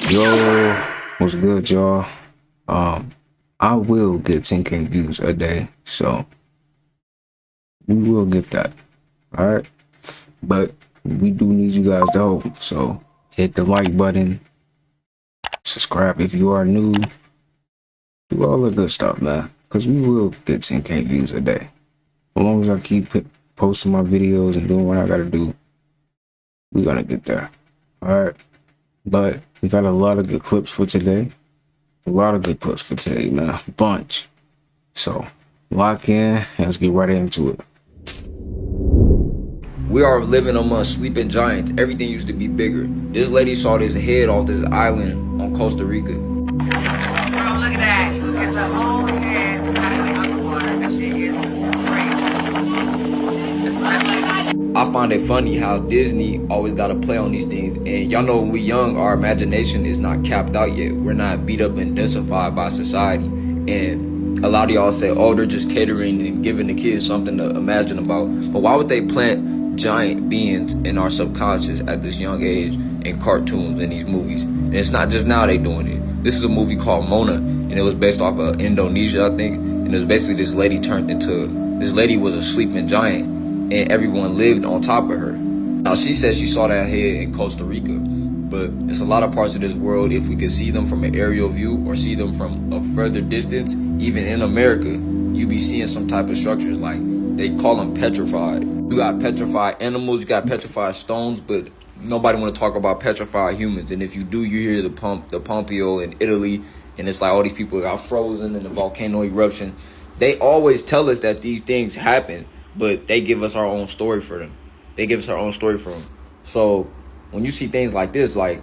Yo, what's good, y'all? I will get 10K views a day, so we will get that. All right, but we do need you guys to help. So hit the like button, subscribe if you are new, do all the good stuff, man. Cause we will get 10K views a day. As long as I keep posting my videos and doing what I gotta do, we're gonna get there. All right, but we got a lot of good clips for today. A lot of good clips for today, man. Bunch. So, lock in and let's get right into it. We are living among sleeping giants. Everything used to be bigger. This lady saw this head off this island on Costa Rica. Bro, look at that. It's a whole head underwater. That shit is crazy. I find it funny how Disney always got to play on these things. And y'all know when we young, our imagination is not capped out yet. We're not beat up and densified by society. And a lot of y'all say, oh, they're just catering and giving the kids something to imagine about. But why would they plant giant beings in our subconscious at this young age in cartoons and these movies? And it's not just now they doing it. This is a movie called Mona, and it was based off of Indonesia, I think. And it was basically this lady was a sleeping giant, and everyone lived on top of her. Now, she said she saw that head in Costa Rica, but it's a lot of parts of this world, if we could see them from an aerial view or see them from a further distance, even in America, you be seeing some type of structures, like they call them petrified. You got petrified animals, you got petrified stones, but nobody want to talk about petrified humans. And if you do, you hear the Pompeo in Italy, and it's like all these people got frozen in the volcano eruption. They always tell us that these things happen, but they give us our own story for them. So when you see things like this, like,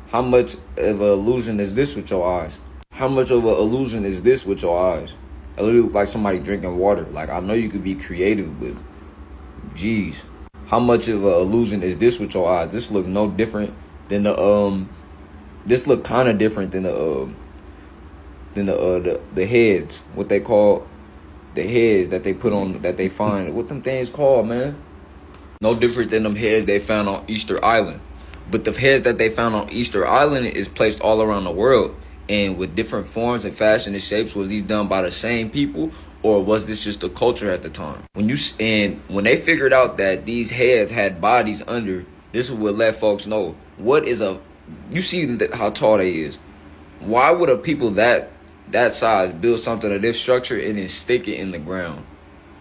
how much of an illusion is this with your eyes? How much of an illusion is this with your eyes? It literally look like somebody drinking water. Like, I know you could be creative, but geez, how much of an illusion is this with your eyes? This look no different than this look kind of different than the heads, what they call the heads that they put on, that they find, what them things called, man? No different than them heads they found on Easter Island. But the heads that they found on Easter Island is placed all around the world, and with different forms and fashion and shapes. Was these done by the same people, or was this just the culture at the time? When they figured out that these heads had bodies under, this is what let folks know you see how tall they is. Why would a people that size build something of this structure and then stick it in the ground?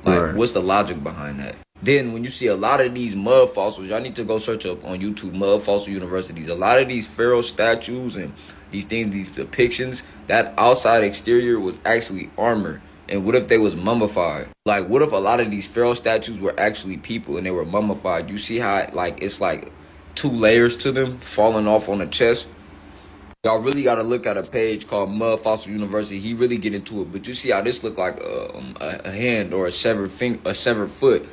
Like, right. What's the logic behind that? Then when you see a lot of these mud fossils, y'all need to go search up on YouTube, mud fossil universities. A lot of these pharaoh statues and these things, these depictions, that outside exterior was actually armor. And what if they was mummified? Like, what if a lot of these pharaoh statues were actually people and they were mummified? You see how it's like 2 layers to them falling off on the chest? Y'all really got to look at a page called Mud Fossil University. He really get into it. But you see how this look like a hand or a severed foot,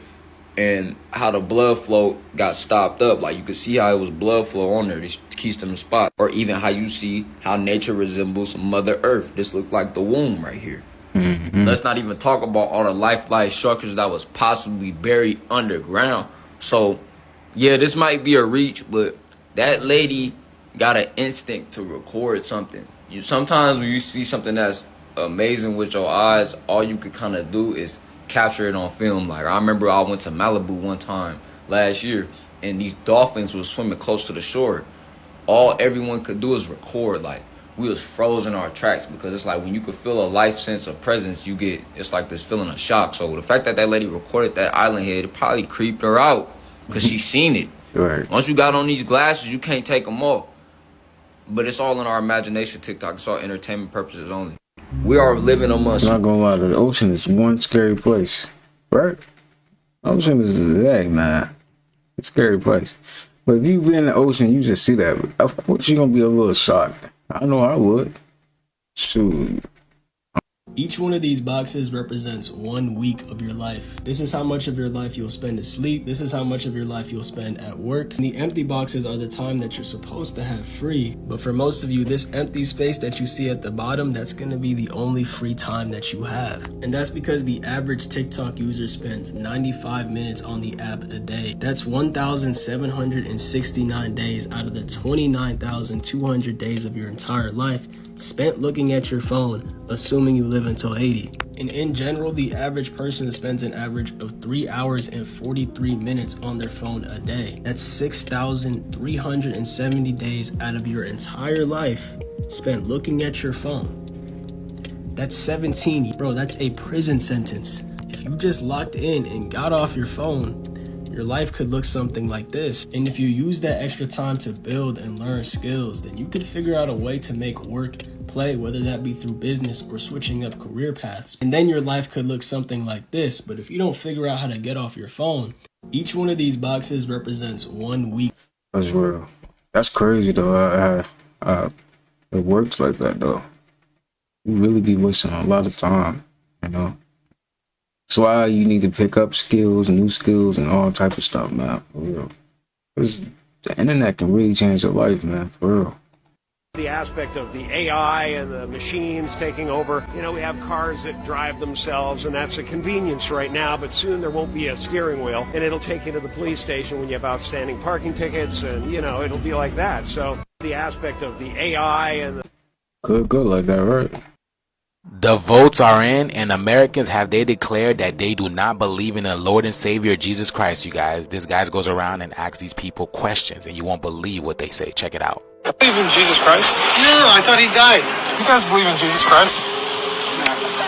and how the blood flow got stopped up. Like, you could see how it was blood flow on there, these keys to them spots. Or even how you see how nature resembles Mother Earth. This looked like the womb right here. Mm-hmm. Let's not even talk about all the lifelike structures that was possibly buried underground. So, yeah, this might be a reach, but that lady got an instinct to record something. Sometimes when you see something that's amazing with your eyes, all you could kind of do is capture it on film. Like, I remember I went to Malibu one time last year, and these dolphins was swimming close to the shore. All everyone could do is record. Like, we was frozen our tracks, because it's like when you could feel a life sense of presence, it's like this feeling of shock. So the fact that lady recorded that island head, it probably creeped her out, because she seen it. Right. Once you got on these glasses, you can't take them off. But it's all in our imagination, TikTok. It's all entertainment purposes only. We are living amongst... I'm not gonna lie, the ocean is one scary place, right? Ocean is, hey, man, it's a scary place. But if you been in the ocean, you just see that, of course you're gonna be a little shocked. I know I would. Shoot. Each one of these boxes represents 1 week of your life. This is how much of your life you'll spend asleep. This is how much of your life you'll spend at work. And the empty boxes are the time that you're supposed to have free. But for most of you, this empty space that you see at the bottom, that's gonna be the only free time that you have. And that's because the average TikTok user spends 95 minutes on the app a day. That's 1,769 days out of the 29,200 days of your entire life spent looking at your phone, assuming you live until 80. And in general, the average person spends an average of 3 hours and 43 minutes on their phone a day. That's 6,370 days out of your entire life spent looking at your phone. That's 17, bro, that's a prison sentence. If you just locked in and got off your phone, your life could look something like this. And if you use that extra time to build and learn skills, then you could figure out a way to make work play, whether that be through business or switching up career paths. And then your life could look something like this. But if you don't figure out how to get off your phone, each one of these boxes represents 1 week. That's real. That's crazy though. It works like that though. You really be wasting a lot of time, you know. That's why you need to pick up skills, new skills, and all type of stuff, man. For real. Because the internet can really change your life, man. For real. The aspect of the AI and the machines taking over. You know, we have cars that drive themselves, and that's a convenience right now, but soon there won't be a steering wheel, and it'll take you to the police station when you have outstanding parking tickets, and, you know, it'll be like that. So the aspect of the AI and the... Could go like that, right? The votes are in, and Americans have declared that they do not believe in the Lord and Savior Jesus Christ, you guys. This guy goes around and asks these people questions, and you won't believe what they say. Check it out. Believe in Jesus Christ? No, I thought he died. You guys believe in Jesus Christ?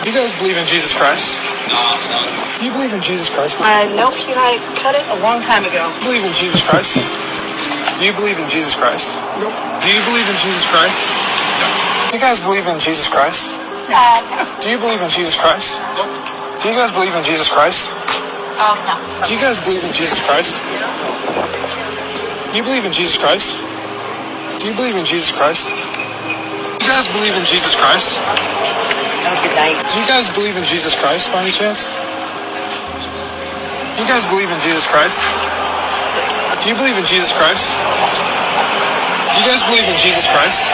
You guys believe in Jesus Christ? No, son. Do you believe in Jesus Christ? Nope, you had to cut it a long time ago. Do you believe in Jesus Christ? Do you believe in Jesus Christ? Nope. Do you believe in Jesus Christ? No. You guys believe in Jesus Christ? Do you believe in Jesus Christ? Nope. Do you guys believe in Jesus Christ? No. Do you guys believe in Jesus Christ? Do you believe in Jesus Christ? Do you believe in Jesus Christ? Do you guys believe in Jesus Christ? Have a good night. Do you guys believe in Jesus Christ by any chance? Do you guys believe in Jesus Christ? Do you believe in Jesus Christ? Do you guys believe in Jesus Christ?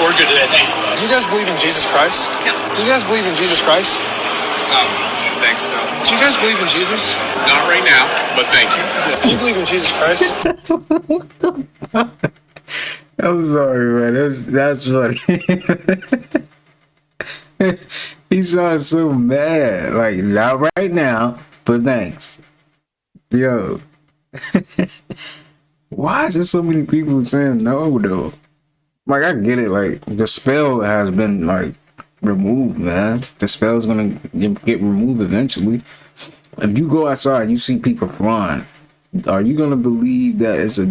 We're good today, thanks. Do you guys believe in Jesus Christ? Yeah. Do you guys believe in Jesus Christ? Thanks, no. Do you guys believe in Jesus? Not right now, but thank you. Do you believe in Jesus Christ? What the fuck? I'm sorry, man. That's funny. He sounds so mad. Like, not right now, but thanks. Yo. Why is there so many people saying no, though? Like, I get it. Like, the spell has been, like, removed, man. The spell's gonna get removed eventually. If you go outside, you see people flying. Are you gonna believe that it's a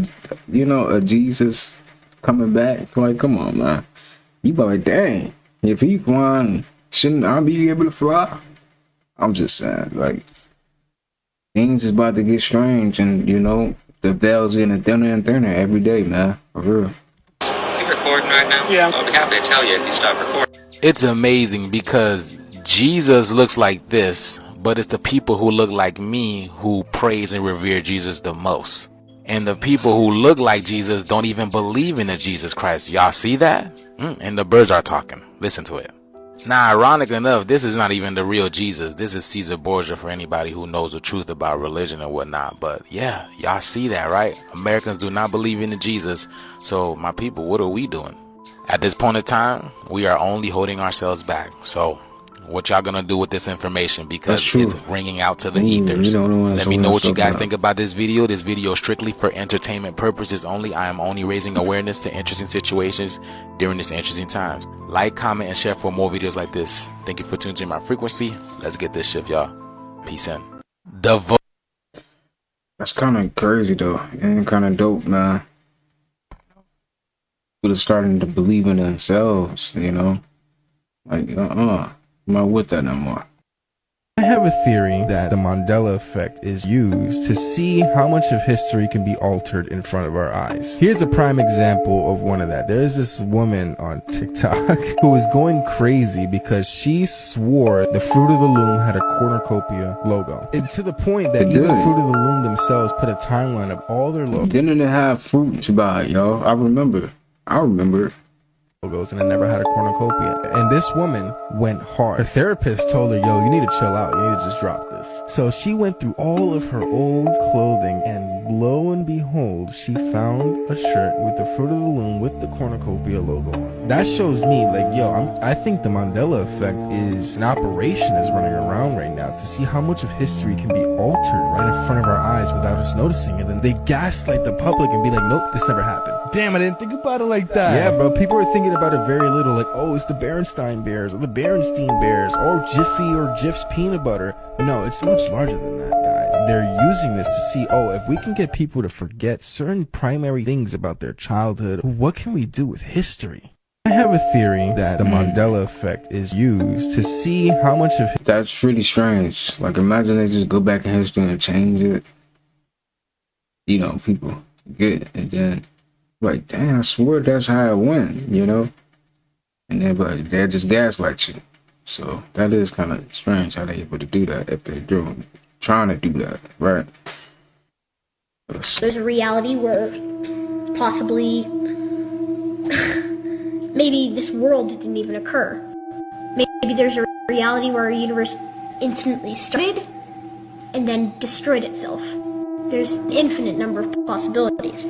Jesus coming back? Like, come on, man. You be like, dang, if he flying, shouldn't I be able to fly? I'm just saying, like, things is about to get strange, and the veil's getting thinner and thinner every day, man. For real. You recording right now? Yeah. I'll be happy to tell you if you stop recording. It's amazing because Jesus looks like this, but it's the people who look like me who praise and revere Jesus the most. And the people who look like Jesus don't even believe in the Jesus Christ. Y'all see that? And the birds are talking. Listen to it. Now, ironic enough, this is not even the real Jesus. This is Caesar Borgia for anybody who knows the truth about religion and whatnot. But yeah, y'all see that, right? Americans do not believe in the Jesus. So my people, what are we doing? At this point in time, we are only holding ourselves back. So what y'all gonna do with this information? Because it's ringing out to the ethers. Let me know what you guys think about this video. This video is strictly for entertainment purposes only. I am only raising awareness to interesting situations during this interesting times. Like, comment, and share for more videos like this. Thank you for tuning in my frequency. Let's get this shift, y'all. Peace in. That's kind of crazy though, and kind of dope, man. People are starting to believe in themselves, like, I'm not with that no more. have a theory that the Mandela effect is used to see how much of history can be altered in front of our eyes. Here's a prime example of one of that. There's this woman on TikTok who was going crazy because she swore the Fruit of the Loom had a cornucopia logo. And to the point that even Fruit of the Loom themselves put a timeline of all their logos. Didn't it have fruit to buy, y'all? I remember. Logos, and it never had a cornucopia. And this woman went hard. Her therapist told her, yo, you need to chill out. You need to just drop this. So she went through all of her old clothing, and lo and behold, she found a shirt with the Fruit of the Loom with the cornucopia logo on it. That shows me, like, yo, I think the Mandela effect is an operation that's running around right now to see how much of history can be altered right in front of our eyes without us noticing. And then they gaslight the public and be like, nope, this never happened. Damn, I didn't think about it like that. Yeah, bro, people are thinking about it very little, like, oh, it's the Berenstain Bears, or the Berenstein Bears, or Jiffy or Jif's peanut butter. No, it's much larger than that, guys. They're using this to see, oh, if we can get people to forget certain primary things about their childhood, what can we do with history? I have a theory that the Mandela effect is used to see how much of... That's pretty strange. Like, imagine they just go back in history and change it. You know, people forget, and then... like, damn, I swear that's how it went, you know? And then, but they just gaslight you. So that is kind of strange how they're able to do that if they're trying to do that, right? There's a reality where possibly maybe this world didn't even occur. Maybe there's a reality where our universe instantly started and then destroyed itself. There's an infinite number of possibilities.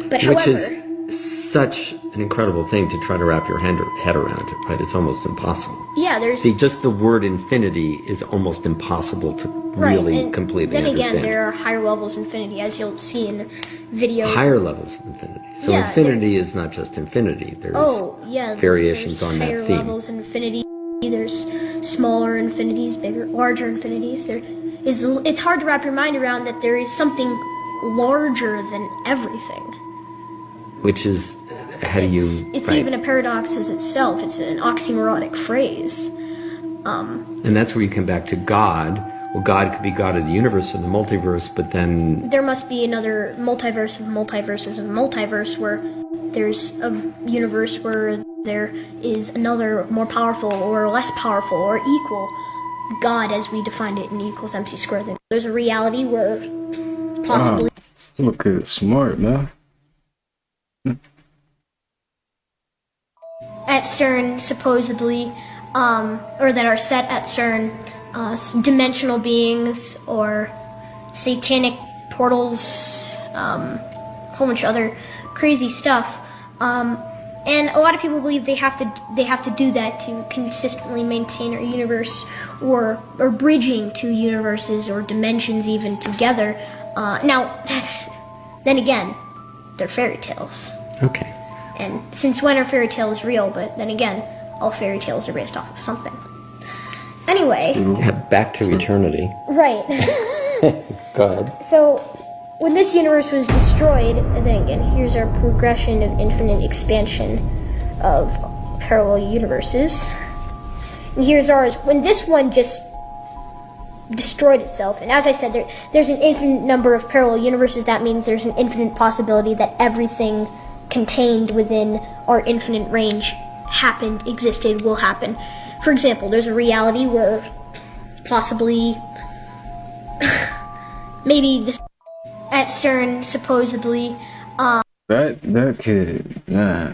But however, which is such an incredible thing to try to wrap your head around, right? It's almost impossible. Yeah, there's... See, just the word infinity is almost impossible to really completely understand. Then again, there are higher levels of infinity, as you'll see in videos. Higher levels of infinity. So yeah, infinity is not just infinity. There's variations on that theme. Higher levels of infinity. There's smaller infinities, larger infinities. It's hard to wrap your mind around that there is something larger than everything. Which is, It's even a paradox as itself. It's an oxymoronic phrase. And that's where you come back to God. Well, God could be God of the universe or the multiverse, but then... there must be another multiverse of multiverses of multiverse where there's a universe where there is another more powerful or less powerful or equal God as we defined it in E = MC squared. There's a reality where possibly... Look at it, smart, man. At CERN, supposedly, or that are set at CERN, dimensional beings or satanic portals, a whole bunch of other crazy stuff. And a lot of people believe they have to do that to consistently maintain our universe, or bridging two universes or dimensions even together. Now, then again, they're fairy tales. Okay. And since when are fairy tales real? But then again, all fairy tales are based off of something. Anyway. Yeah, back to eternity. Right. Go ahead. So, when this universe was destroyed, and then again, here's our progression of infinite expansion of parallel universes. And here's ours. When this one just destroyed itself, and as I said, there's an infinite number of parallel universes. That means there's an infinite possibility that everything contained within our infinite range happened, existed, will happen. For example, there's a reality where possibly maybe this at CERN, supposedly. That kid, nah,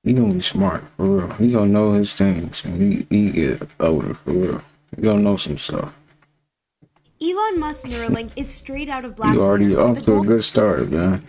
he gonna be smart for real. He gonna know his things when he get older for real. He gonna know some stuff. Elon Musk's Neuralink is straight out of Black You already Mirror. off to a good start, man.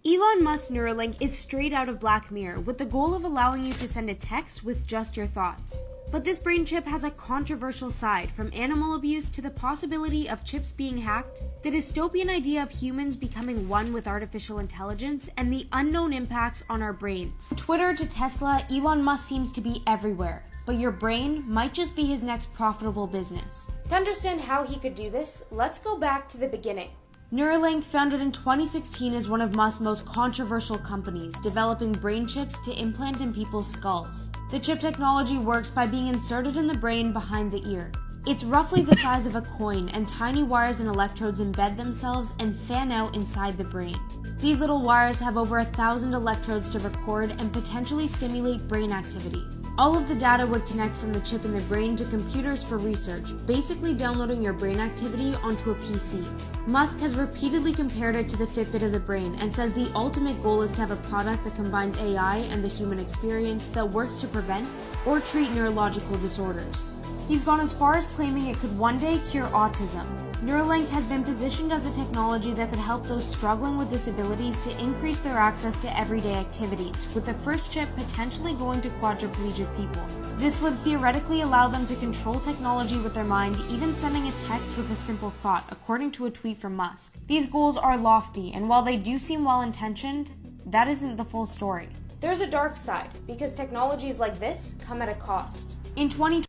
Elon Musk's Neuralink is straight out of Black Mirror with the goal of allowing you to send a text with just your thoughts. But this brain chip has a controversial side, from animal abuse to the possibility of chips being hacked, the dystopian idea of humans becoming one with artificial intelligence, and the unknown impacts on our brains. From Twitter to Tesla, Elon Musk seems to be everywhere, but your brain might just be his next profitable business. To understand how he could do this, let's go back to the beginning. Neuralink, founded in 2016, is one of Musk's most controversial companies, developing brain chips to implant in people's skulls. The chip technology works by being inserted in the brain behind the ear. It's roughly the size of a coin, and tiny wires and electrodes embed themselves and fan out inside the brain. These little wires have over 1,000 electrodes to record and potentially stimulate brain activity. All of the data would connect from the chip in the brain to computers for research, basically downloading your brain activity onto a PC. Musk has repeatedly compared it to the Fitbit of the brain and says the ultimate goal is to have a product that combines AI and the human experience that works to prevent or treat neurological disorders. He's gone as far as claiming it could one day cure autism. Neuralink has been positioned as a technology that could help those struggling with disabilities to increase their access to everyday activities, with the first chip potentially going to quadriplegic people. This would theoretically allow them to control technology with their mind, even sending a text with a simple thought, according to a tweet from Musk. These goals are lofty, and while they do seem well-intentioned, that isn't the full story. There's a dark side, because technologies like this come at a cost. In 2020,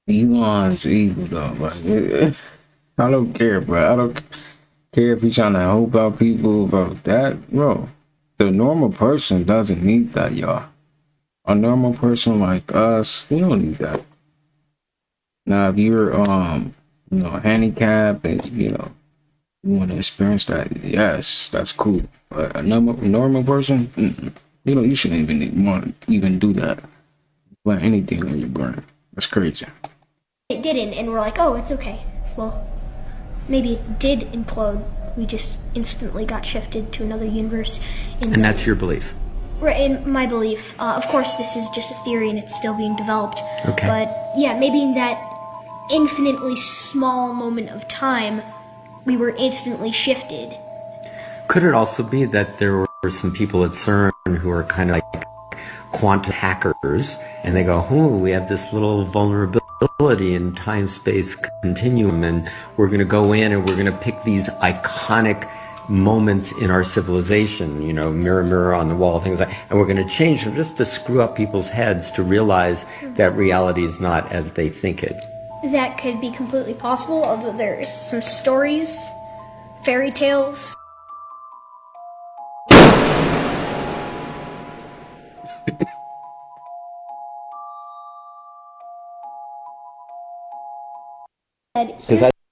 Elon's evil though. Like, I don't care, bro. I don't care if he's trying to help out people about that, bro. The normal person doesn't need that, y'all. A normal person like us, we don't need that. Now, if you're handicapped and you want to experience that, yes, that's cool. But a normal person, you shouldn't even want to even do that. Let anything on your brain. That's crazy. It didn't, and we're like, oh, it's okay. Well, maybe it did implode. We just instantly got shifted to another universe. And that's your belief? Right, in my belief. Of course, this is just a theory and it's still being developed. Okay. But yeah, maybe in that infinitely small moment of time, we were instantly shifted. Could it also be that there were some people at CERN who are kind of like quantum hackers, and they go, we have this little vulnerability in time-space continuum, and we're going to go in and we're going to pick these iconic moments in our civilization, mirror, mirror on the wall, things like, and we're going to change them just to screw up people's heads to realize that reality is not as they think it. That could be completely possible, although there's some stories, fairy tales.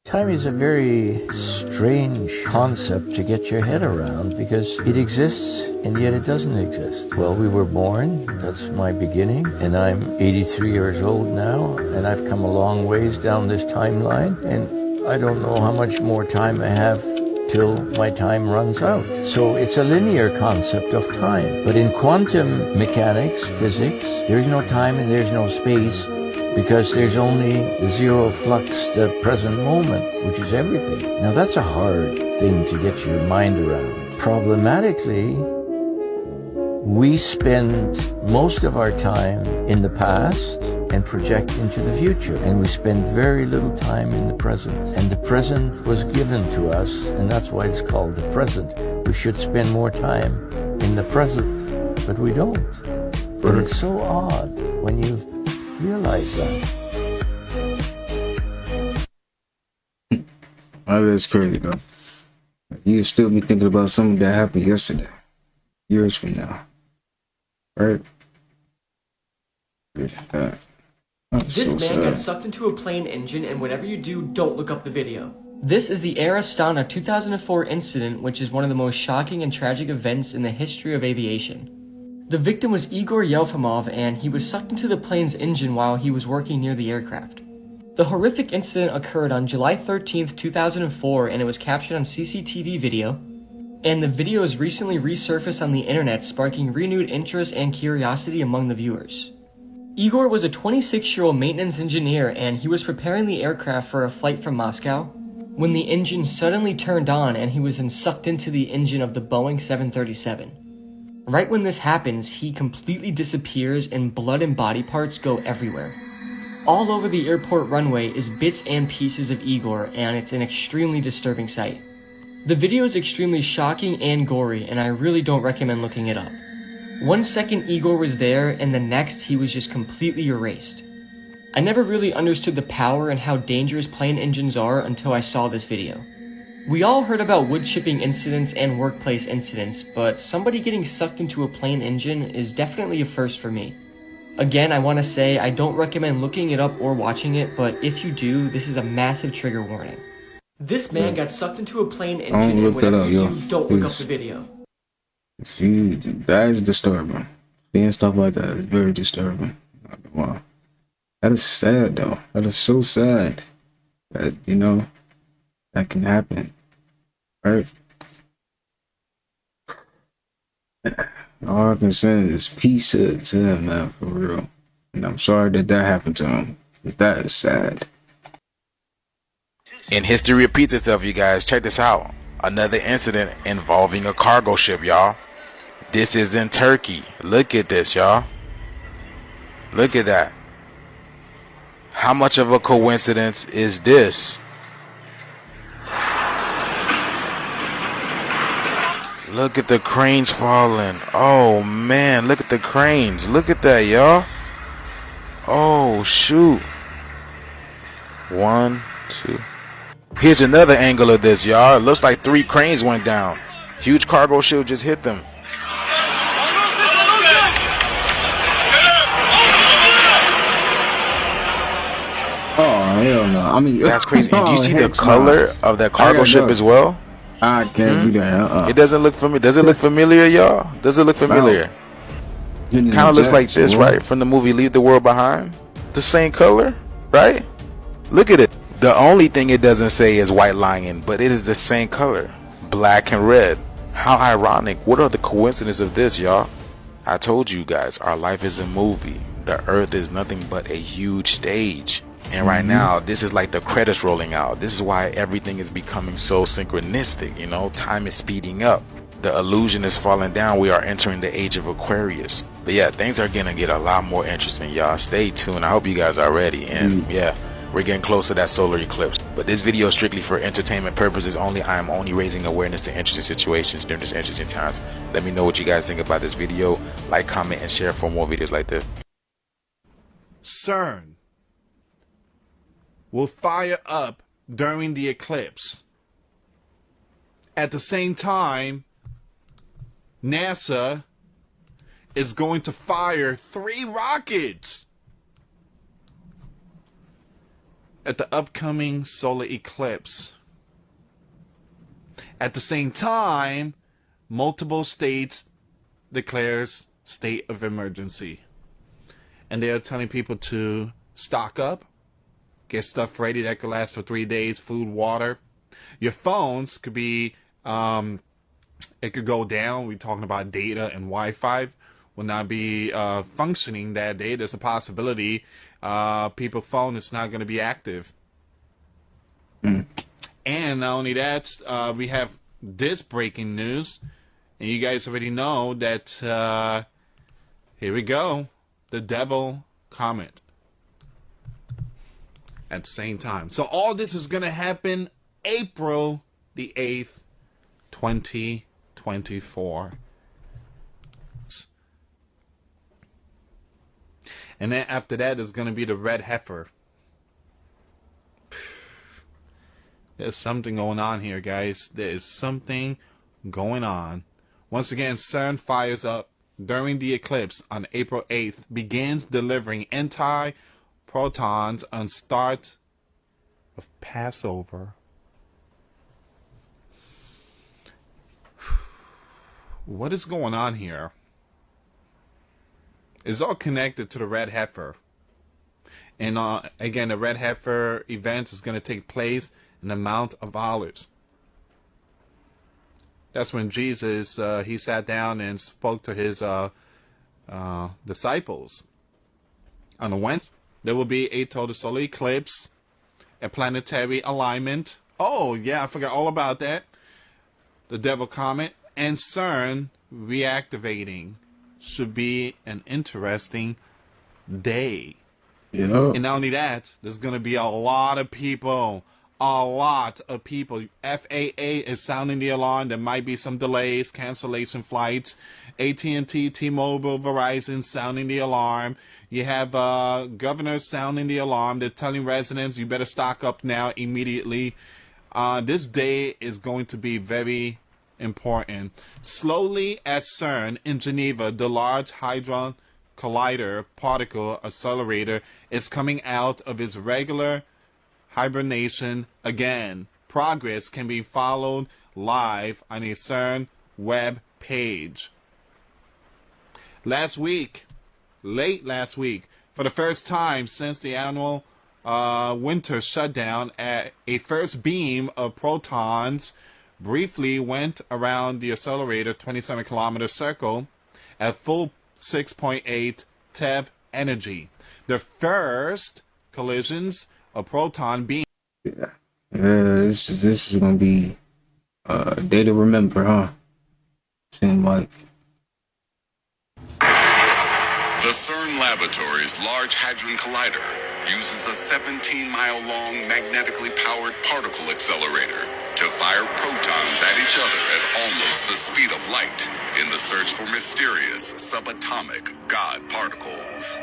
Time is a very strange concept to get your head around because it exists and yet it doesn't exist. Well, we were born, that's my beginning, and I'm 83 years old now, and I've come a long ways down this timeline, and I don't know how much more time I have till my time runs out. So it's a linear concept of time. But in quantum mechanics, physics, there's no time and there's no space, because there's only the zero flux, the present moment, which is everything. Now that's a hard thing to get your mind around. Problematically, we spend most of our time in the past and project into the future, and we spend very little time in the present. And the present was given to us, and that's why it's called the present. We should spend more time in the present, but we don't. But it's so odd when you realize that. Oh, that's crazy, though. You'll still be thinking about something that happened yesterday, years from now, right? This man got sucked into a plane engine, and whatever you do, don't look up the video. This is the Air Astana 2004 incident, which is one of the most shocking and tragic events in the history of aviation. The victim was Igor Yefimov, and he was sucked into the plane's engine while he was working near the aircraft. The horrific incident occurred on July 13th, 2004, and it was captured on CCTV video. And the video has recently resurfaced on the internet, sparking renewed interest and curiosity among the viewers. Igor was a 26-year-old maintenance engineer, and he was preparing the aircraft for a flight from Moscow when the engine suddenly turned on and he was then sucked into the engine of the Boeing 737. Right when this happens, he completely disappears and blood and body parts go everywhere. All over the airport runway is bits and pieces of Igor, and it's an extremely disturbing sight. The video is extremely shocking and gory, and I really don't recommend looking it up. 1 second Igor was there, and the next he was just completely erased. I never really understood the power and how dangerous plane engines are until I saw this video. We all heard about wood chipping incidents and workplace incidents, but somebody getting sucked into a plane engine is definitely a first for me. Again, I want to say I don't recommend looking it up or watching it, but if you do, this is a massive trigger warning. This man got sucked into a plane engine, and whatever you do, don't look up the video. That is disturbing. Seeing stuff like that is very disturbing. Wow. That is sad, though. That is so sad that, you know, that can happen. Right? All I can say is peace to him, man, for real. And I'm sorry that happened to him. That is sad. And history repeats itself, you guys. Check this out. Another incident involving a cargo ship, y'all. This is in Turkey. Look at this, y'all. Look at that. How much of a coincidence is this? Look at the cranes falling. Oh man, look at the cranes. Look at that, y'all. Oh shoot. 1, 2. Here's another angle of this, y'all. It looks like 3 cranes went down. Huge cargo ship just hit them. Oh hell no! I mean, that's crazy. And do you see the color of that cargo ship as well? I can't do that. It doesn't look familiar. Does it look familiar, y'all? Does it look familiar? Kind of looks like this, right? From the movie Leave the World Behind. The same color, right? Look at it. The only thing it doesn't say is White Lion, but it is the same color, black and red. How ironic. What are the coincidences of this, y'all? I told you guys, our life is a movie. The earth is nothing but a huge stage. And right now, this is like the credits rolling out. This is why everything is becoming so synchronistic, you know? Time is speeding up. The illusion is falling down. We are entering the age of Aquarius. But yeah, things are gonna get a lot more interesting, y'all. Stay tuned. I hope you guys are ready. And yeah, we're getting close to that solar eclipse. But this video is strictly for entertainment purposes only. I am only raising awareness to interesting situations during this interesting times. Let me know what you guys think about this video. Like, comment, and share for more videos like this. CERN will fire up during the eclipse. At the same time, NASA is going to fire 3 rockets at the upcoming solar eclipse. At the same time, multiple states declares state of emergency. And they are telling people to stock up, get stuff ready that could last for 3 days, food, water. Your phones could be, it could go down. We're talking about data and Wi-Fi will not be functioning that day. There's a possibility people's phone is not going to be active. And not only that, we have this breaking news. And you guys already know that, here we go, the devil comet. At the same time. So all this is going to happen April the 8th, 2024. And then after that is going to be the red heifer. There's something going on here, guys. There is something going on. Once again, CERN fires up during the eclipse on April 8th, begins delivering anti-protons on start of Passover. What is going on here? It's all connected to the red heifer. And again, the red heifer event is going to take place in the Mount of Olives. That's when Jesus, he sat down and spoke to his disciples. On the Wednesday, there will be a total solar eclipse, a planetary alignment. Oh, yeah, I forgot all about that. The devil comet and CERN reactivating. Should be an interesting day. Yeah. And not only that, there's going to be a lot of people. A lot of people. FAA is sounding the alarm. There might be some delays, cancellation flights. AT&T, T-Mobile, Verizon sounding the alarm. You have governors sounding the alarm. They're telling residents, you better stock up now immediately. This day is going to be very important. Slowly at CERN in Geneva, the Large Hadron Collider particle accelerator is coming out of its regular hibernation again. Progress can be followed live on a CERN web page. Late last week, for the first time since the annual winter shutdown, a first beam of protons briefly went around the accelerator 27-kilometer circle at full 6.8 TeV energy. The first collisions of proton beam. Yeah, this is gonna be a day to remember, huh? Seems like. The CERN Laboratory's Large Hadron Collider uses a 17-mile-long magnetically powered particle accelerator to fire protons at each other at almost the speed of light in the search for mysterious subatomic God particles.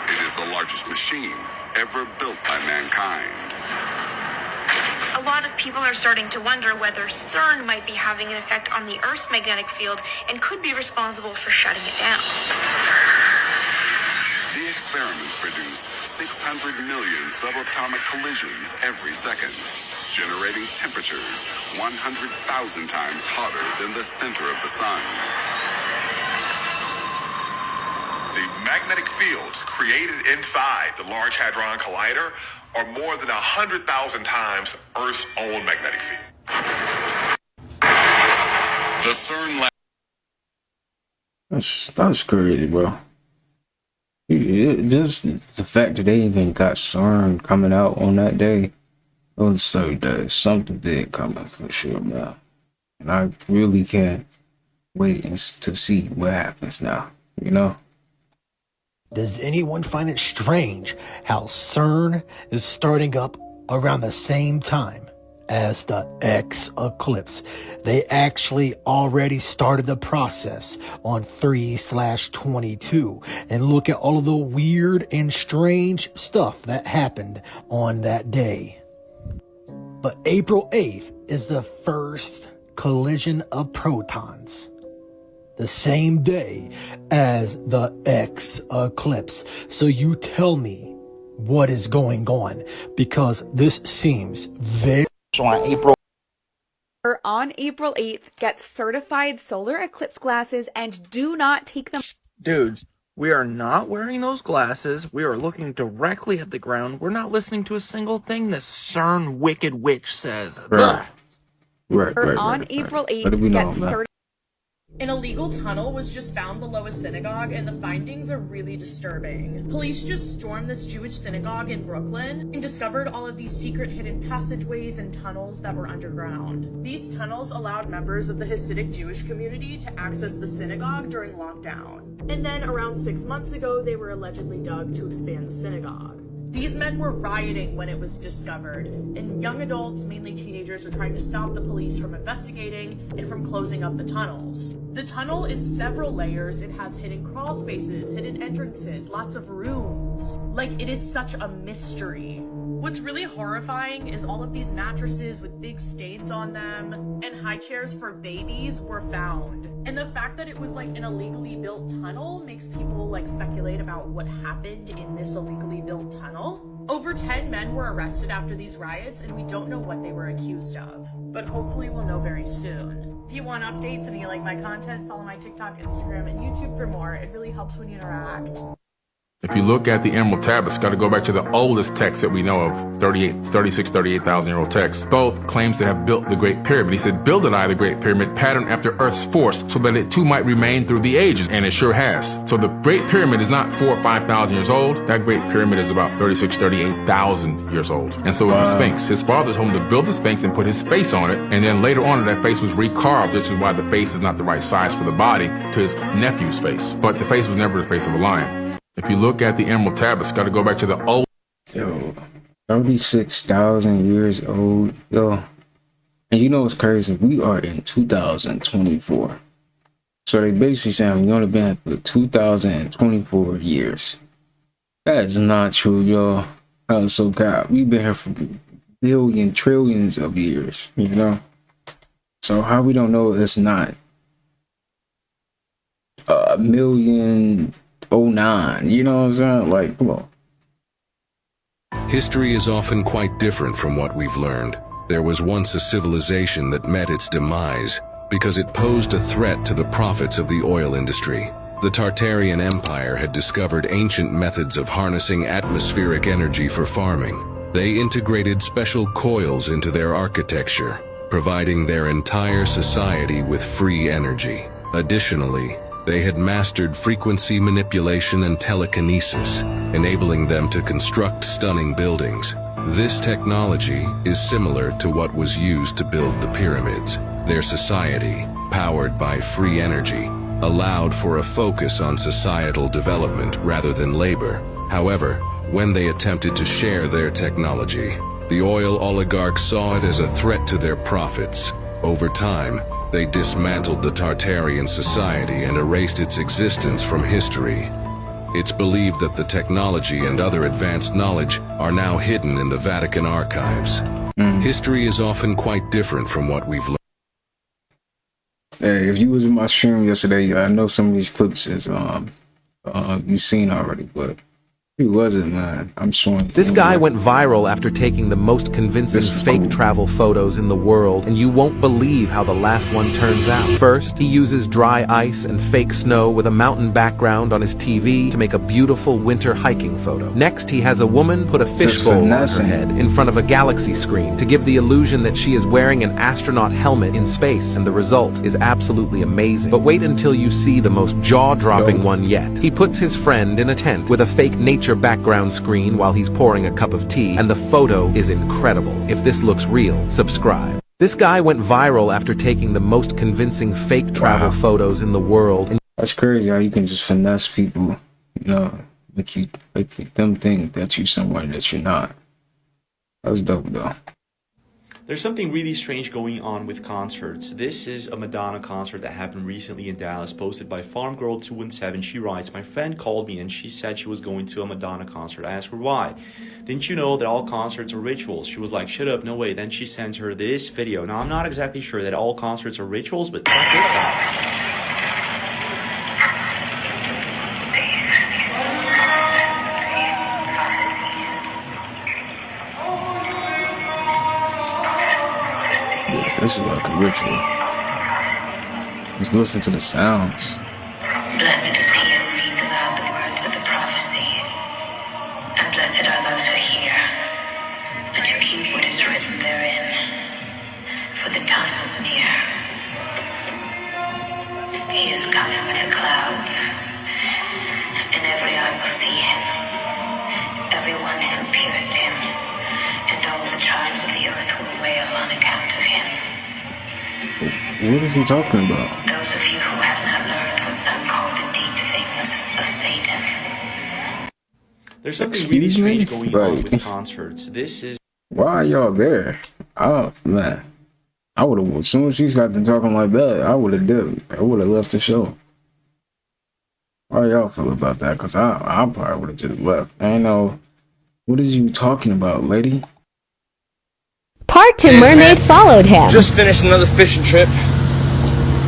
It is the largest machine ever built by mankind. A lot of people are starting to wonder whether CERN might be having an effect on the Earth's magnetic field and could be responsible for shutting it down. The experiments produce 600 million subatomic collisions every second, generating temperatures 100,000 times hotter than the center of the sun. The magnetic fields created inside the Large Hadron Collider are more than 100,000 times Earth's own magnetic field. The CERN That's crazy, bro. Just the fact that they even got CERN coming out on that day, it was so there's something big coming for sure, man. And I really can't wait to see what happens now, you know? Does anyone find it strange how CERN is starting up around the same time as the eclipse? They actually already started the process on 3/22, and look at all of the weird and strange stuff that happened on that day. But April 8th is the first collision of protons, the same day as the eclipse. So you tell me what is going on, because this seems very... On April 8th, get certified solar eclipse glasses and do not take them. Dudes, we are not wearing those glasses. We are looking directly at the ground. We're not listening to a single thing the CERN wicked witch says. Right. On April 8th, get certified. An illegal tunnel was just found below a synagogue, and the findings are really disturbing. Police just stormed this Jewish synagogue in Brooklyn and discovered all of these secret hidden passageways and tunnels that were underground. These tunnels allowed members of the Hasidic Jewish community to access the synagogue during lockdown. And then around 6 months ago, they were allegedly dug to expand the synagogue. These men were rioting when it was discovered, and young adults, mainly teenagers, are trying to stop the police from investigating and from closing up the tunnels. The tunnel is several layers. It has hidden crawl spaces, hidden entrances, lots of rooms. Like, it is such a mystery. What's really horrifying is all of these mattresses with big stains on them and high chairs for babies were found. And the fact that it was like an illegally built tunnel makes people like speculate about what happened in this illegally built tunnel. Over 10 men were arrested after these riots, and we don't know what they were accused of. But hopefully we'll know very soon. If you want updates and you like my content, follow my TikTok, Instagram, and YouTube for more. It really helps when you interact. If you look at the Emerald Tablets, got to go back to the oldest text that we know of, 38,000-year-old text. Thoth claims to have built the Great Pyramid. He said, builded I the Great Pyramid, patterned after Earth's force, so that it too might remain through the ages, and it sure has. So the Great Pyramid is not 4,000 or 5,000 years old. That Great Pyramid is about 38,000 years old. And so is the Sphinx. His father told him to build the Sphinx and put his face on it, and then later on that face was recarved, which is why the face is not the right size for the body, to his nephew's face. But the face was never the face of a lion. If you look at the Emerald Tablets, got to go back to the old. Yo, 36,000 years old, yo. And you know what's crazy? We are in 2024. So they basically saying we only been for 2024 years. That is not true, yo. That is so cap. We've been here for trillions of years, you know? So how we don't know it's not a million 09. You know what I'm saying? Like, come on. History is often quite different from what we've learned. There was once a civilization that met its demise because it posed a threat to the profits of the oil industry. The Tartarian Empire had discovered ancient methods of harnessing atmospheric energy for farming. They integrated special coils into their architecture, providing their entire society with free energy. Additionally, they had mastered frequency manipulation and telekinesis, enabling them to construct stunning buildings. This technology is similar to what was used to build the pyramids. Their society, powered by free energy, allowed for a focus on societal development rather than labor. However, when they attempted to share their technology, the oil oligarchs saw it as a threat to their profits. Over time, they dismantled the Tartarian society and erased its existence from history. It's believed that the technology and other advanced knowledge are now hidden in the Vatican archives. History is often quite different from what we've learned. Hey, if you was in my stream yesterday, I know some of these clips is you've seen already, but who was it, man? I'm showing. This guy went viral after taking the most convincing fake travel photos in the world, and you won't believe how the last one turns out. First, he uses dry ice and fake snow with a mountain background on his TV to make a beautiful winter hiking photo. Next, he has a woman put a fishbowl on her head in front of a galaxy screen to give the illusion that she is wearing an astronaut helmet in space, and the result is absolutely amazing. But wait until you see the most jaw-dropping one yet. He puts his friend in a tent with a fake nature background screen while he's pouring a cup of tea, and the photo is incredible. If this looks real, subscribe. This guy went viral after taking the most convincing fake travel photos in the world. And that's crazy how you can just finesse people, you know, make them think that you're someone that you're not. That's dope though. There's something really strange going on with concerts. This is a Madonna concert that happened recently in Dallas, posted by FarmGirl217. She writes, "My friend called me and she said she was going to a Madonna concert. I asked her why. Didn't you know that all concerts are rituals?" She was like, "Shut up, no way." Then she sends her this video. Now, I'm not exactly sure that all concerts are rituals, but check this out. This is like a ritual. Just listen to the sounds. Blessed is he who reads aloud the words of the prophecy, and blessed are those who hear, and who keep what is written therein, for the time is near. He is coming with the clouds, and every eye will see him, everyone who pierced him, and all the tribes of the earth will wail on account of him. What is he talking about? Those of you who have not learned what some call the deep things of Satan. There's something really strange going on with concerts. This is... Why are y'all there? Oh, man. I would have, as soon as he's got to talking like that, I would have dipped. I would have left the show. How y'all feel about that? Because I probably would have just left. I ain't know. What is you talking about, lady? Part 2 mermaid followed him. Just finished another fishing trip.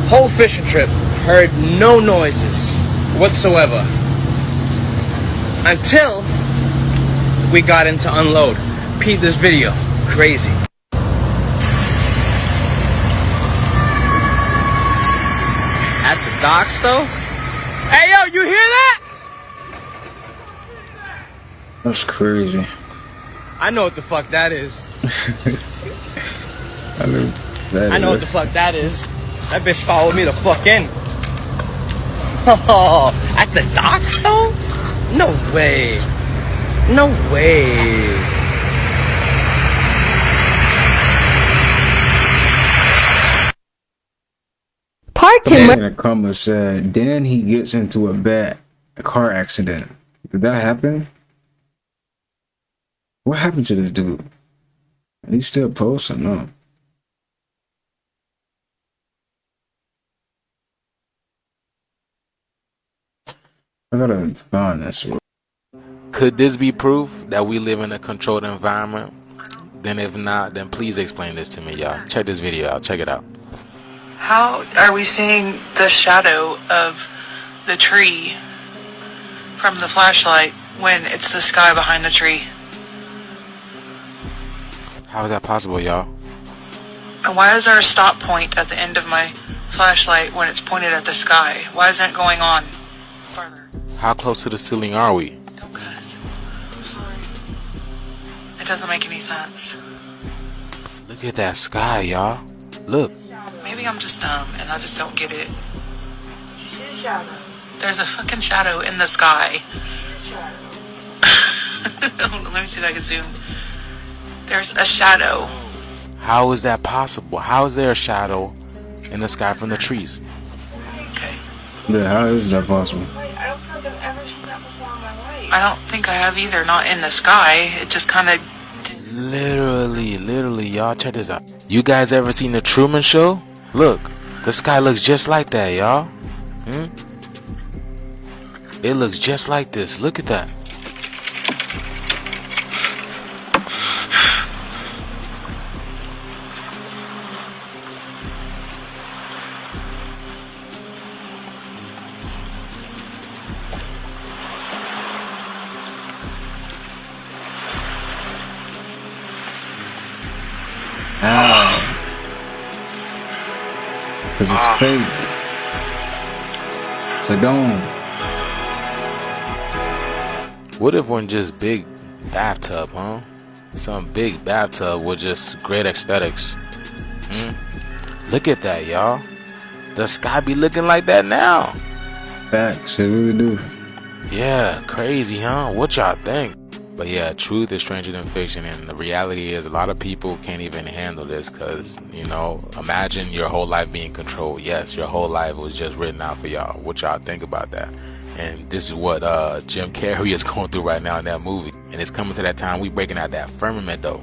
Whole fishing trip. Heard no noises whatsoever. Until we got into unload. Peep this video. Crazy. At the docks though? Hey yo, you hear that? That's crazy. I know what the fuck that is. I know what the fuck that is. That bitch followed me the fuck in. Oh, at the docks though? No way. No way. Part 2 in a comment said, then he gets into a car accident. Did that happen? What happened to this dude? He still posts or no? I gotta find this. Could this be proof that we live in a controlled environment? Then if not, then please explain this to me, y'all. Check this video out. Check it out. How are we seeing the shadow of the tree from the flashlight when it's the sky behind the tree. How is that possible, y'all? And why is there a stop point at the end of my flashlight when it's pointed at the sky? Why isn't it going on farther? How close to the ceiling are we? Don't cuss. I'm sorry. It doesn't make any sense. Look at that sky, y'all. Look. Maybe I'm just dumb and I just don't get it. You see the shadow? There's a fucking shadow in the sky. You see the shadow? Let me see if I can zoom. There's a shadow. How is that possible? How is there a shadow in the sky from the trees? Okay. Yeah, how is that possible? Wait, I don't think I've ever seen that before in my life. I don't think I have either. Not in the sky. It just kind of... Literally, y'all, check this out. You guys ever seen the Truman Show? Look, the sky looks just like that, y'all. It looks just like this. Look at that. Because it's fake. It's a dome. What if one just big bathtub, huh? Some big bathtub with just great aesthetics. Look at that, y'all. The sky be looking like that now. Facts, it really do. Yeah, crazy, huh? What y'all think? But yeah, truth is stranger than fiction, and the reality is a lot of people can't even handle this because, you know, imagine your whole life being controlled. Yes, your whole life was just written out for y'all. What y'all think about that? And this is what Jim Carrey is going through right now in that movie. And it's coming to that time we breaking out that firmament though.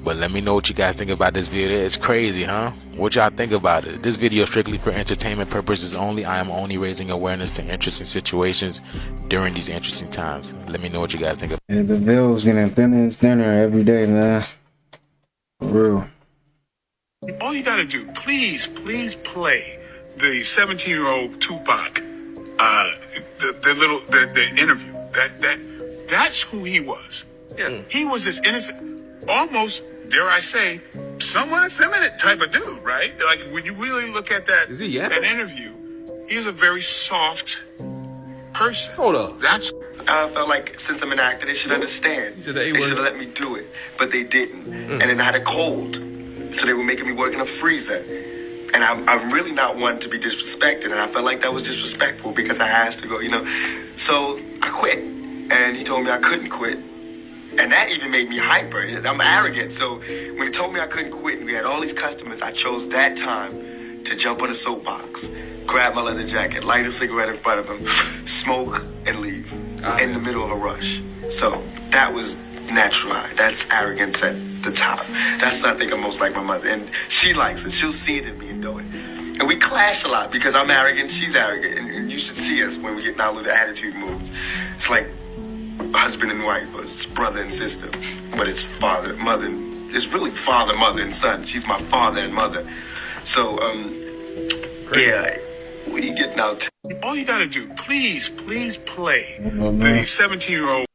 But let me know what you guys think about this video. It's crazy, huh? What y'all think about it? This video is strictly for entertainment purposes only. I am only raising awareness to interesting situations during these interesting times. Let me know what you guys think about it. And the veil's getting thinner and thinner every day, man. For real. All you gotta do, please play the 17-year-old Tupac, the interview. That's who he was. Yeah. He was this innocent, almost, dare I say, somewhat effeminate type of dude, right? Like when you really look at that, that interview, he's a very soft person. Hold up. That's I felt like since I'm an actor, they should understand. They should have let me do it, but they didn't. And then I had a cold, so they were making me work in a freezer. And I'm really not one to be disrespected, and I felt like that was disrespectful because I asked to go, you know. So I quit, and he told me I couldn't quit. And that even made me hyper. I'm arrogant. So when he told me I couldn't quit and we had all these customers, I chose that time to jump on a soapbox, grab my leather jacket, light a cigarette in front of him, smoke, and leave in the middle of a rush. So that was natural. That's arrogance at the top. That's, I think, I'm most like my mother. And she likes it. She'll see it in me and know it. And we clash a lot because I'm arrogant, she's arrogant. And you should see us when we get in our little attitude moves. It's like husband and wife, or it's brother and sister, but it's father, mother. It's really father, mother, and son. She's my father and mother. So, yeah, we getting out. All you gotta do, please play the 17-year-old.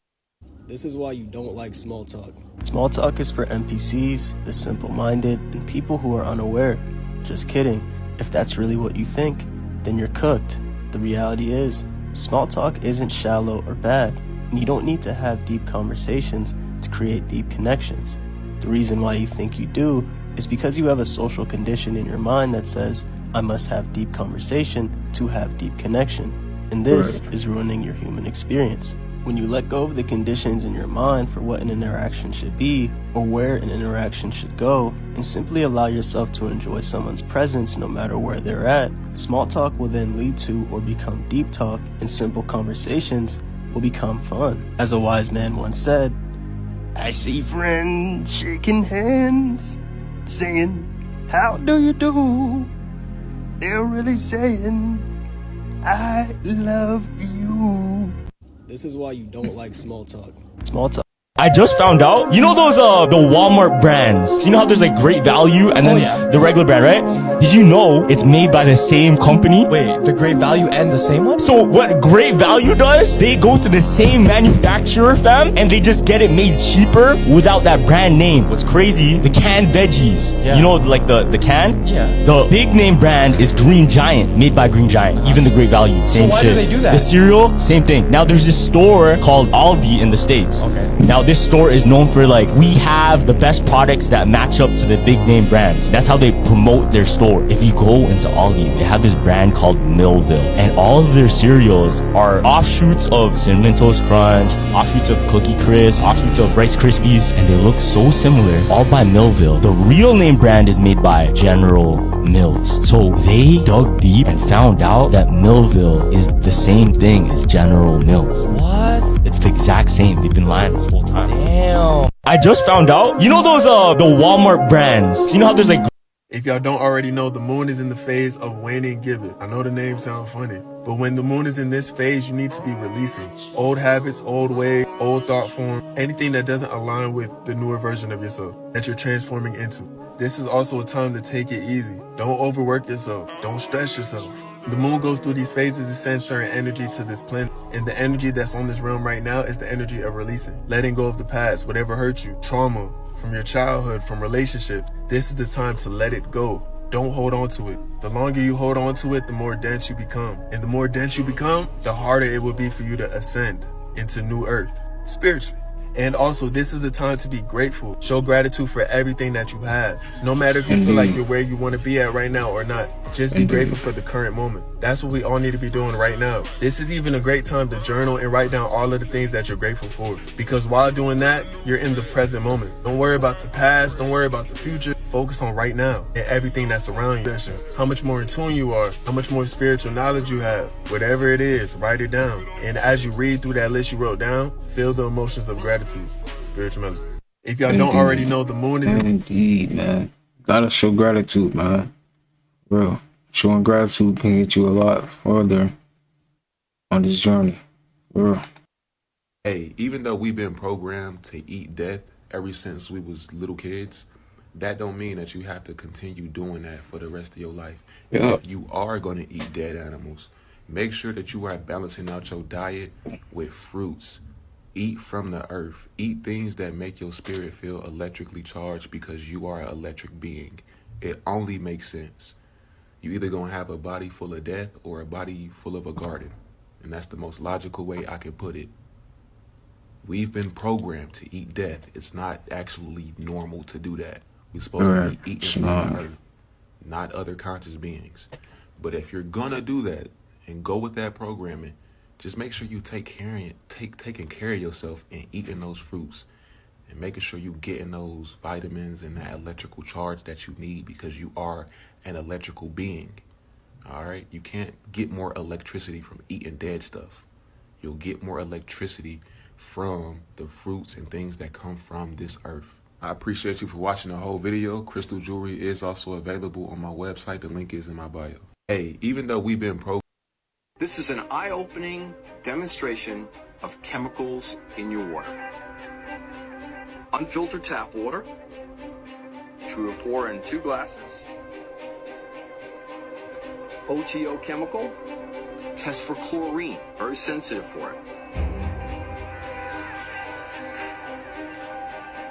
This is why you don't like small talk. Small talk is for NPCs, the simple-minded, and people who are unaware. Just kidding. If that's really what you think, then you're cooked. The reality is, small talk isn't shallow or bad. You don't need to have deep conversations to create deep connections. The reason why you think you do is because you have a social condition in your mind that says, I must have deep conversation to have deep connection. And this is ruining your human experience. When you let go of the conditions in your mind for what an interaction should be or where an interaction should go, and simply allow yourself to enjoy someone's presence no matter where they're at, small talk will then lead to or become deep talk, and simple conversations will become fun. As a wise man once said, I see friends shaking hands, saying, how do you do? They're really saying, I love you. This is why you don't like small talk. Small talk. I just found out, you know those the Walmart brands? You know how there's like Great Value and then the regular brand, right? Did you know it's made by the same company? Wait, the Great Value and the same one? So what Great Value does, they go to the same manufacturer, fam, and they just get it made cheaper without that brand name. What's crazy, the canned veggies, you know, like the can? Yeah. The big name brand is Green Giant, made by Green Giant. Even the Great Value, same why shit. do they do that? The cereal, same thing. Now there's this store called Aldi in the States. Okay. Now this store is known for like, we have the best products that match up to the big name brands. That's how they promote their store. If you go into Aldi, they have this brand called Millville, and all of their cereals are offshoots of Cinnamon Toast Crunch, offshoots of Cookie Crisp, offshoots of Rice Krispies, and they look so similar, all by Millville. The real name brand is made by General Mills. So they dug deep and found out that Millville is the same thing as General Mills. What? It's the exact same. They've been lying this whole time. Damn. I just found out, you know those the Walmart brands? You know how there's like, if y'all don't already know, the moon is in the phase of waning gibbet. I know the name sounds funny, but when the moon is in this phase, you need to be releasing old habits, old ways, old thought form, anything that doesn't align with the newer version of yourself that you're transforming into. This is also a time to take it easy. Don't overwork yourself. Don't stress yourself. The moon goes through these phases to send certain energy to this planet. And the energy that's on this realm right now is the energy of releasing. Letting go of the past, whatever hurt you, trauma, from your childhood, from relationships. This is the time to let it go. Don't hold on to it. The longer you hold on to it, the more dense you become. And the more dense you become, the harder it will be for you to ascend into new earth, spiritually. And also, this is the time to be grateful. Show gratitude for everything that you have. No matter if you feel like you're where you want to be at right now or not. Just be grateful for the current moment. That's what we all need to be doing right now. This is even a great time to journal and write down all of the things that you're grateful for. Because while doing that, you're in the present moment. Don't worry about the past. Don't worry about the future. Focus on right now and everything that's around you. How much more in tune you are. How much more spiritual knowledge you have. Whatever it is, write it down. And as you read through that list you wrote down, feel the emotions of gratitude. Spiritual melody. If y'all don't already know, the moon is indeed, man. Gotta show gratitude, man. Real. Showing gratitude can get you a lot further on this journey. Real. Hey, even though we've been programmed to eat death ever since we was little kids, that don't mean that you have to continue doing that for the rest of your life. Yeah. If you are going to eat dead animals, make sure that you are balancing out your diet with fruits. Eat from the earth. Eat things that make your spirit feel electrically charged because you are an electric being. It only makes sense. You either going to have a body full of death or a body full of a garden. And that's the most logical way I can put it. We've been programmed to eat death. It's not actually normal to do that. We're supposed to be eating from the earth, not other conscious beings. But if you're going to do that and go with that programming, just make sure you taking care of yourself and eating those fruits and making sure you getting those vitamins and that electrical charge that you need because you are an electrical being. All right? You can't get more electricity from eating dead stuff. You'll get more electricity from the fruits and things that come from this earth. I appreciate you for watching the whole video. Crystal jewelry is also available on my website. The link is in my bio. Hey, even though we've been This is an eye-opening demonstration of chemicals in your water. Unfiltered tap water, which we will pour in 2 glasses. OTO chemical, test for chlorine, very sensitive for it.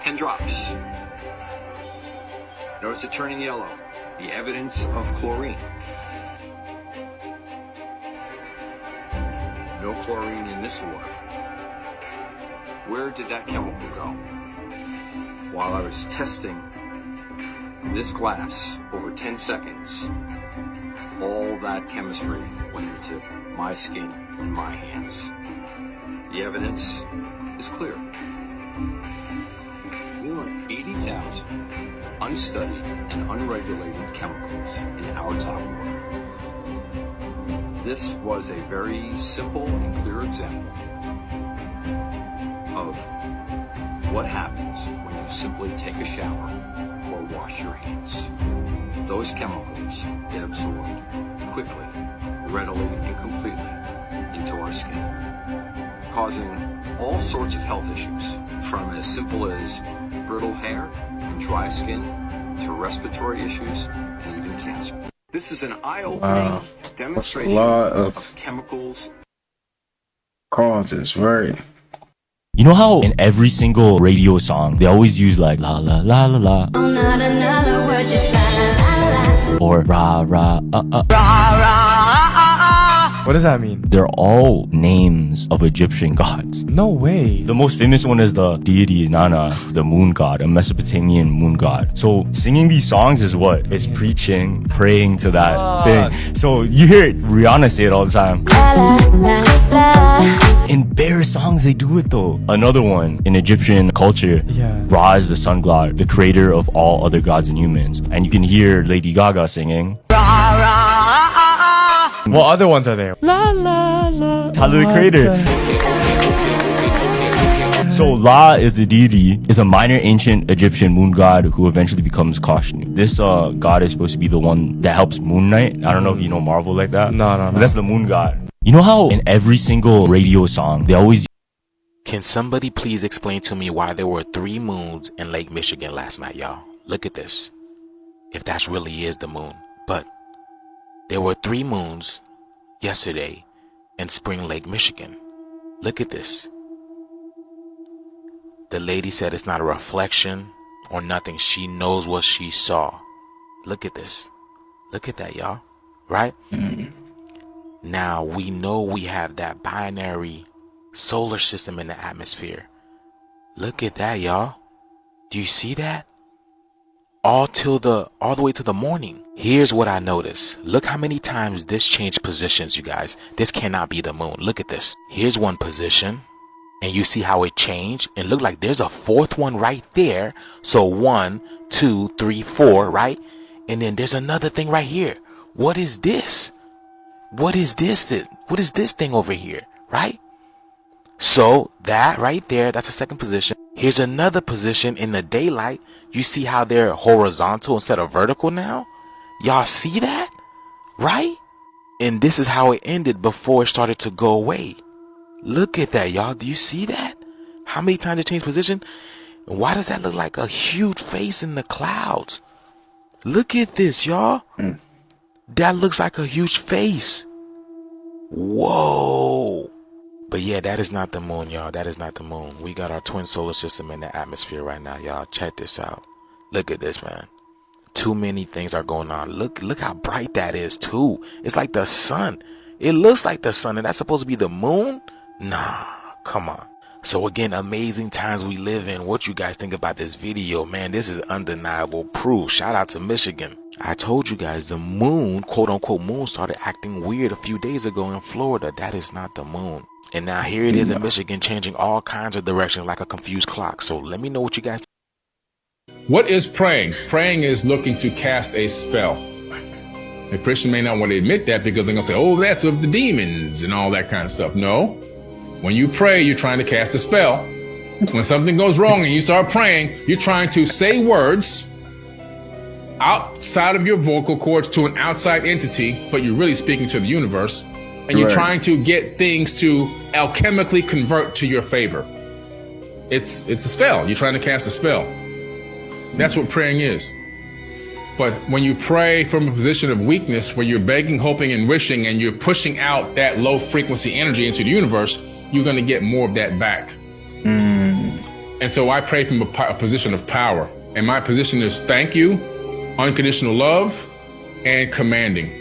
10 drops. Notice it turning yellow, the evidence of chlorine. No chlorine in this water. Where did that chemical go? While I was testing this glass over 10 seconds, all that chemistry went into my skin and my hands. The evidence is clear. There are 80,000 unstudied and unregulated chemicals in our top water. This was a very simple and clear example of what happens when you simply take a shower or wash your hands. Those chemicals get absorbed quickly, readily, and completely into our skin, causing all sorts of health issues, from as simple as brittle hair and dry skin to respiratory issues and even cancer. This is an eye-opening demonstration of chemicals. Causes, right? You know how in every single radio song they always use like la la la la la, Oh, not another word, just la la la la. or ra ra What does that mean? They're all names of Egyptian gods. No way. The most famous one is the deity Nana, the moon god, a Mesopotamian moon god. So singing these songs is what? It's preaching, praying to that thing. So you hear Rihanna say it all the time. In bare songs they do it though. Another one in Egyptian culture, Ra is the sun god, the creator of all other gods and humans. And you can hear Lady Gaga singing. What other ones are there? La la la. Tyler the Creator. So La is the deity, is a minor ancient Egyptian moon god who eventually becomes Khonshu. This god is supposed to be the one that helps Moon Knight. I don't know if you know Marvel like that. No. But that's the moon god. You know how in every single radio song they always... Can somebody please explain to me why there were 3 moons in Lake Michigan last night, y'all? Look at this. If that really is the moon. But there were 3 moons yesterday in Spring Lake, Michigan. Look at this. The lady said it's not a reflection or nothing. She knows what she saw. Look at this. Look at that, y'all. Right? Now, we know we have that binary solar system in the atmosphere. Look at that, y'all. Do you see that? All the way to the morning. Here's what I noticed. Look how many times this changed positions, you guys. This cannot be the moon. Look at this. Here's one position. And you see how it changed? And look like there's a 4th one right there. So 1, 2, 3, 4, right? And then there's another thing right here. What is this? What is this? What is this thing over here? Right? So that right there, that's a 2nd position. Here's another position in the daylight. You see how they're horizontal instead of vertical now? Y'all see that? Right? And this is how it ended before it started to go away. Look at that, y'all. Do you see that? How many times it changed position? And why does that look like a huge face in the clouds? Look at this, y'all. That looks like a huge face. Whoa. But yeah, that is not the moon, y'all. That is not the moon. We got our twin solar system in the atmosphere right now, y'all. Check this out. Look at this, man. Too many things are going on. Look how bright that is, too. It's like the sun. It looks like the sun, and that's supposed to be the moon? Nah, come on. So again, amazing times we live in. What you guys think about this video? Man, this is undeniable proof. Shout out to Michigan. I told you guys the moon, quote unquote moon, started acting weird a few days ago in Florida. That is not the moon. And now here it is in Michigan, changing all kinds of directions like a confused clock. So let me know what you guys think. What is praying? Praying is looking to cast a spell. A Christian may not want to admit that because they're going to say, oh, that's of the demons and all that kind of stuff. No. When you pray, you're trying to cast a spell. When something goes wrong and you start praying, you're trying to say words outside of your vocal cords to an outside entity, but you're really speaking to the universe. And you're trying to get things to alchemically convert to your favor. It's a spell. You're trying to cast a spell. That's what praying is. But when you pray from a position of weakness, where you're begging, hoping, and wishing, and you're pushing out that low frequency energy into the universe, you're going to get more of that back. And so I pray from a position of power. And my position is thank you, unconditional love, and commanding.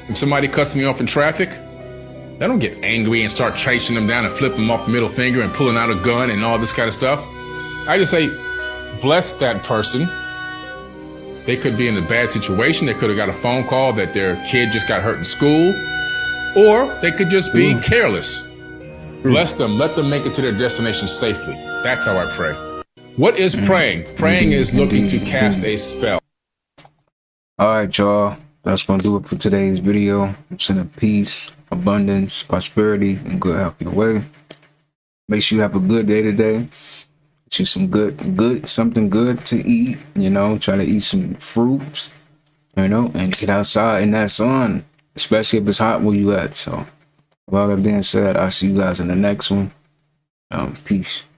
If somebody cuts me off in traffic, I don't get angry and start chasing them down and flipping them off the middle finger and pulling out a gun and all this kind of stuff. I just say, bless that person. They could be in a bad situation. They could have got a phone call that their kid just got hurt in school. Or they could just be careless. Bless them. Let them make it to their destination safely. That's how I pray. What is praying? Praying is looking to cast a spell. All right, y'all. That's going to do it for today's video. I'm sending peace, abundance, prosperity, and good health your way. Make sure you have a good day today. Get you some something good to eat. You know, try to eat some fruits, you know, and get outside in that sun, especially if it's hot where you at. So, with all that being said, I'll see you guys in the next one. Peace.